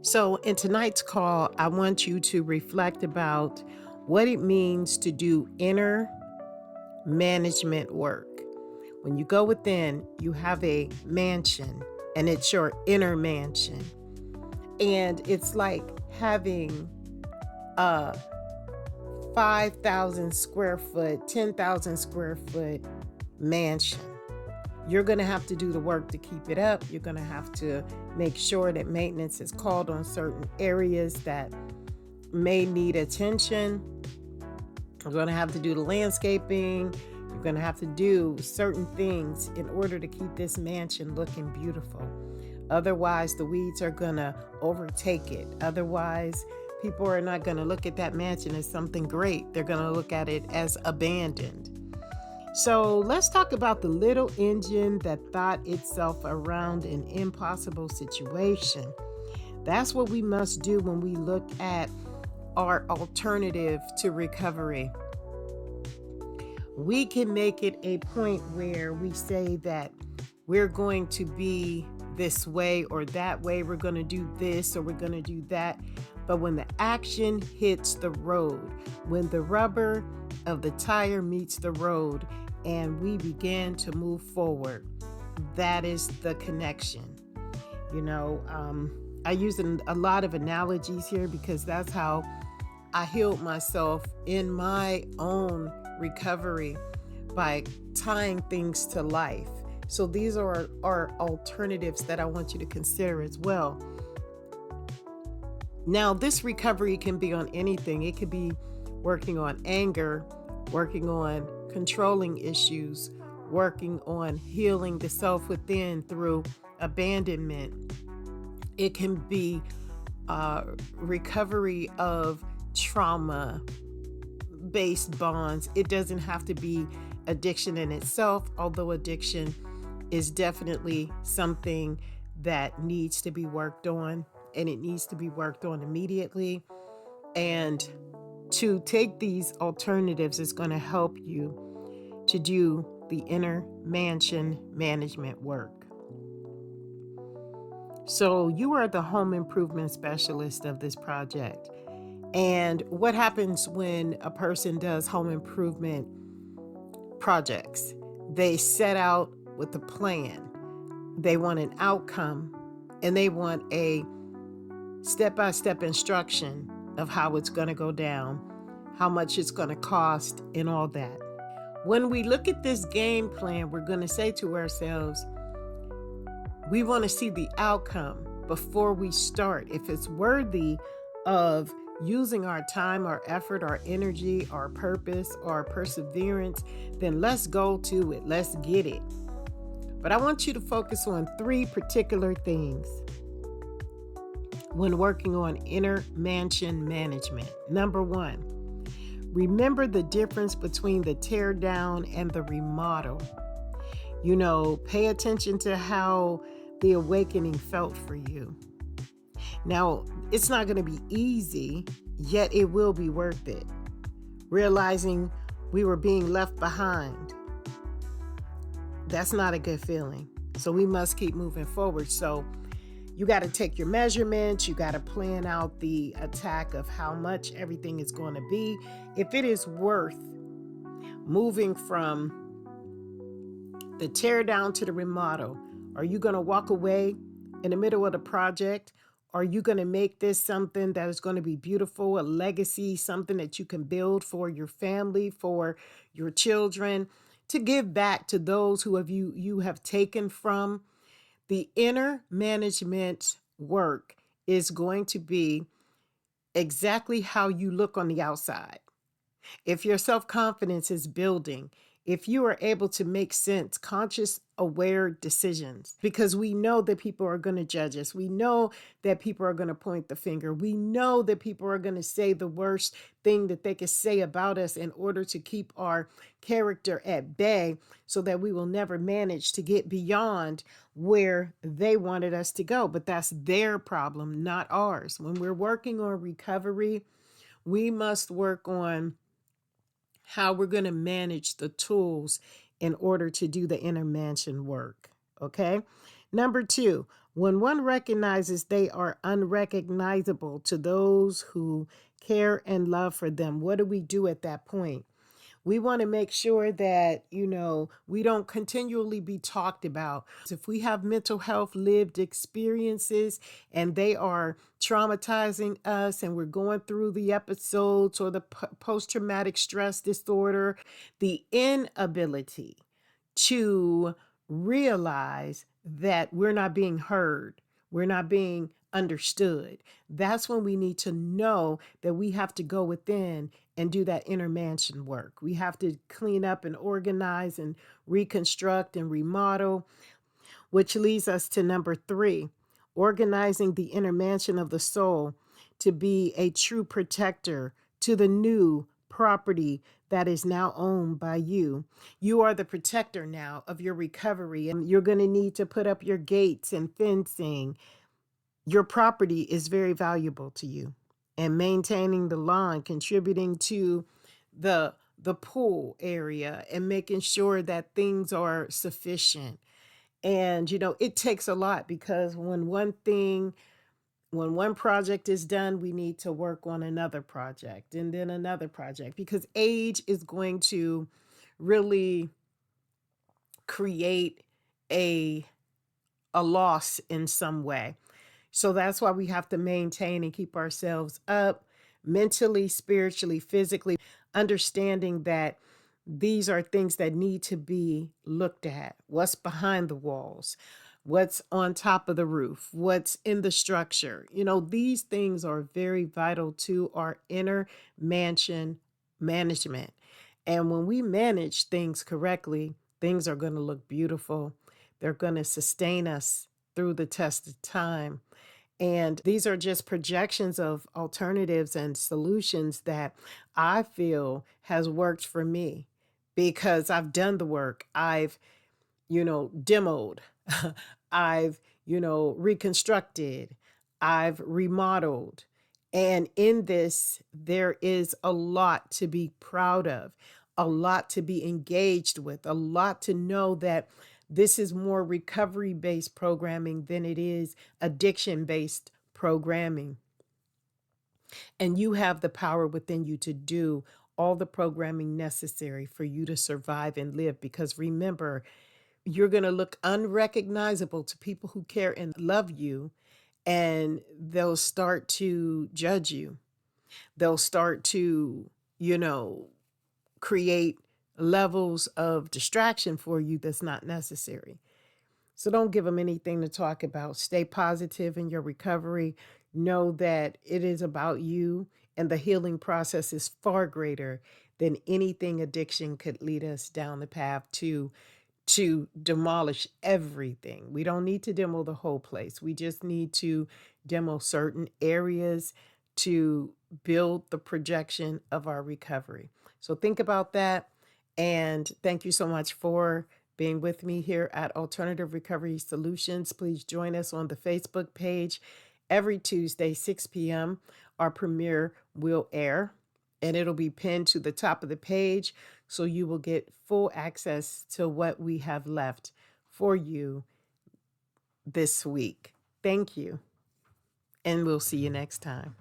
So, in tonight's call, I want you to reflect about what it means to do inner management work. When you go within, you have a mansion and it's your inner mansion. And it's like having a 5,000 square foot, 10,000 square foot mansion. You're going to have to do the work to keep it up. You're going to have to make sure that maintenance is called on certain areas that may need attention. You're going to have to do the landscaping. You're going to have to do certain things in order to keep this mansion looking beautiful. Otherwise, the weeds are going to overtake it. Otherwise, people are not going to look at that mansion as something great. They're going to look at it as abandoned. So let's talk about the little engine that thought itself around an impossible situation. That's what we must do when we look at our alternative to recovery. We can make it a point where we say that we're going to be this way or that way, we're going to do this or we're going to do that. But when the action hits the road, when the rubber of the tire meets the road and we begin to move forward, that is the connection. I use a lot of analogies here because that's how I healed myself in my own recovery, by tying things to life. So these are alternatives that I want you to consider as well. Now, this recovery can be on anything. It could be working on anger, working on controlling issues, working on healing the self within through abandonment. It can be recovery of trauma based bonds. It doesn't have to be addiction in itself, although addiction is definitely something that needs to be worked on, and it needs to be worked on immediately. And to take these alternatives is going to help you to do the inner mansion management work. So you are the home improvement specialist of this project. And what happens when a person does home improvement projects? They set out with a plan. They want an outcome and they want a step-by-step instruction of how it's going to go down, how much it's going to cost, and all that. When we look at this game plan, we're going to say to ourselves, we want to see the outcome before we start. If it's worthy of using our time, our effort, our energy, our purpose, our perseverance, then let's go to it. Let's get it. But I want you to focus on 3 particular things when working on inner mansion management. Number 1, remember the difference between the tear down and the remodel. Pay attention to how the awakening felt for you. Now, it's not going to be easy, yet it will be worth it. Realizing we were being left behind, that's not a good feeling. So we must keep moving forward. So you got to take your measurements. You got to plan out the attack of how much everything is going to be. If it is worth moving from the tear down to the remodel, are you going to walk away in the middle of the project? Are you going to make this something that is going to be beautiful, a legacy, something that you can build for your family, for your children, to give back to those who you have taken from? The inner management work is going to be exactly how you look on the outside. If your self-confidence is building, if you are able to make sense, conscious, aware decisions, because we know that people are going to judge us. We know that people are going to point the finger. We know that people are going to say the worst thing that they could say about us in order to keep our character at bay so that we will never manage to get beyond where they wanted us to go. But that's their problem, not ours. When we're working on recovery, we must work on how we're going to manage the tools in order to do the inner mansion work. Okay. Number two, when one recognizes they are unrecognizable to those who care and love for them, what do we do at that point? We want to make sure that, we don't continually be talked about. If we have mental health lived experiences and they are traumatizing us and we're going through the episodes or the post traumatic stress disorder, the inability to realize that we're not being heard, we're not being understood. That's when we need to know that we have to go within and do that inner mansion work. We have to clean up and organize and reconstruct and remodel, which leads us to number three, organizing the inner mansion of the soul to be a true protector to the new property that is now owned by you. You are the protector now of your recovery, and you're going to need to put up your gates and fencing. Your property is very valuable to you, and maintaining the lawn, contributing to the pool area, and making sure that things are sufficient. And it takes a lot, because when one project is done, we need to work on another project and then another project, because age is going to really create a loss in some way. So that's why we have to maintain and keep ourselves up mentally, spiritually, physically, understanding that these are things that need to be looked at. What's behind the walls? What's on top of the roof? What's in the structure? These things are very vital to our inner mansion management. And when we manage things correctly, things are going to look beautiful. They're going to sustain us through the test of time. And these are just projections of alternatives and solutions that I feel has worked for me, because I've done the work. I've, demoed. I've, reconstructed. I've remodeled. And in this, there is a lot to be proud of, a lot to be engaged with, a lot to know that this is more recovery-based programming than it is addiction-based programming. And you have the power within you to do all the programming necessary for you to survive and live. Because remember, you're going to look unrecognizable to people who care and love you, and they'll start to judge you. They'll start to, create levels of distraction for you that's not necessary. So don't give them anything to talk about. Stay positive in your recovery. Know that it is about you, and the healing process is far greater than anything addiction could lead us down the path to demolish everything. We don't need to demo the whole place. We just need to demo certain areas to build the projection of our recovery. So think about that. And thank you so much for being with me here at Alternative Recovery Solutions. Please join us on the Facebook page every Tuesday, 6 p.m. Our premiere will air, and it'll be pinned to the top of the page, so you will get full access to what we have left for you this week. Thank you, and we'll see you next time.